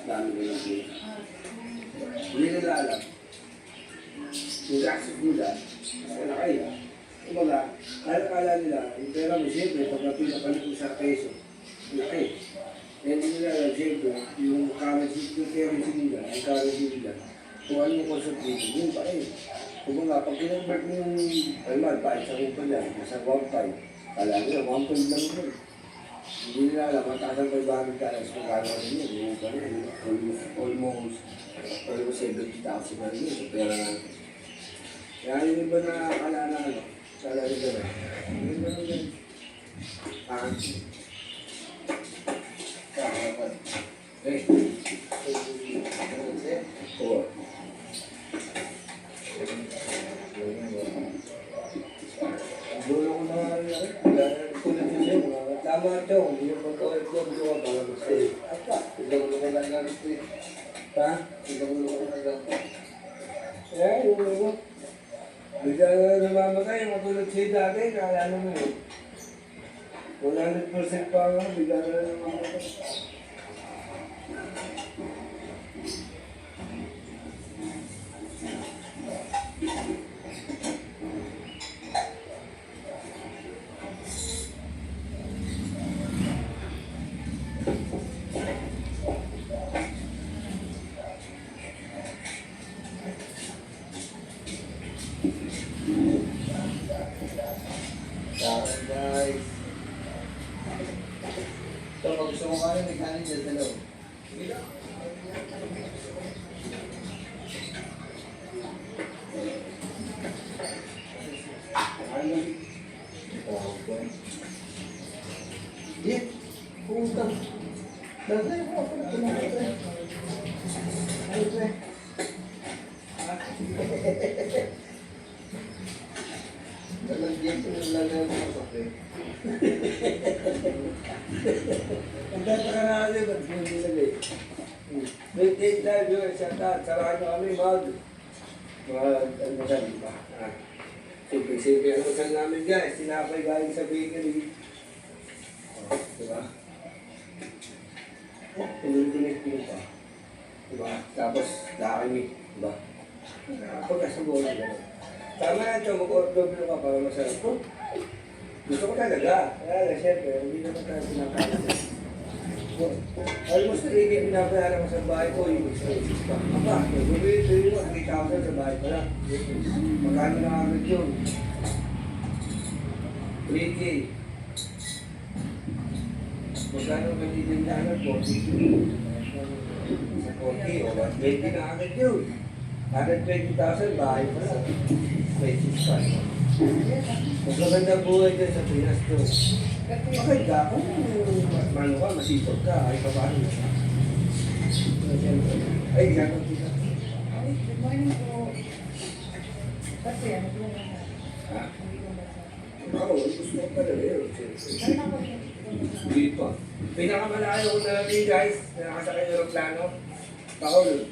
Dami ko lang sila. Hindi nila alam. Yung access nila, wala kayo. Kumbaga, kala nila, yung pera mo siyempre, pag pinapalit mo sa peso, laki. Hindi nila alam siyempre, yung currency nila, ang currency nila, kung ano yung consult dito, yun pa eh. Kumbaga, pag kinonvert mo yung almad, pa sa kumpanya, nasa 1.5, kala nila, 1.5 lang yun. Hindi nila alam, mataas ang 500 dollars kung kano rin yun. Yung pa rin, almost 70,000 na rin yun sa pera natin. Kaya yung iba na akala na ano, kala nila na. Yung iba na yun. Eh. Oo. Dulo ko na nga rin ako. Tulad yun yun. Tama ito. Hindi yung pagkawal ko. Hindi ko para mag-stay. At pa. Tigawalo ko lang lang stay. Ha? Tigawalo ko lang lang. Eh, yung iba. Bigla na namamatay. Matulad siya dati. Kaya ano mo yun. 100% pa nga. Bigla na namamatay. Guys. So, kung gusto mo kanin, may kanin dyan sa loob. Sige lang. Okay. Yeah. Puta. Dati mo ako na tumakot. Ano ba? Lalagyan ko yung lalagyan mo sa kape. Ang tataka na kasi, ba't mo nilagay? May take time yun, saraan nyo kami, ano saan, diba? Simple-simple ang masal namin guys, sinapay galing sa bakery. Diba? Tuloy-tuloy pa. Diba? Tapos, dami, diba? Pagkasabon, diba? Tama na ito, mag-order ka para masarap po. Gusto ko talaga. Kaya lang, siyempre, hindi naman tayo pinakain. Almost 3K pinapayaran ko sa bahay ko, yung expenses pa. Apa, bumili mo, 3,000 sa bahay pa lang. Magkano na agad yun? 3K. Magkano ba dito na agad? 40. Sa 40, o 120 na agad yun. 120,000, bahay pa lang. Expenses pa. Magagandang buhay dyan sa Pinas to. Maganda kung mano ka, masipag ka, ay paano na. Ay, gano'n dito. Good morning po. Kasi ano po na? Ha? Ako, gusto ko pala rin. Dito. Pinakamalayo ko natin guys, nakasakay ng aeroplano. Paolo.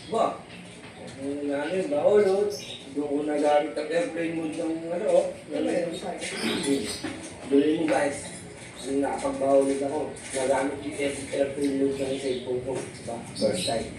Ba? Ang namin, Baolo. Doon ko nagamit ang airplane mode ng ano, Duli mo guys, nung nakapag-baulit ako, nagamit yung airplane mode ng cellphone ko, diba? First time.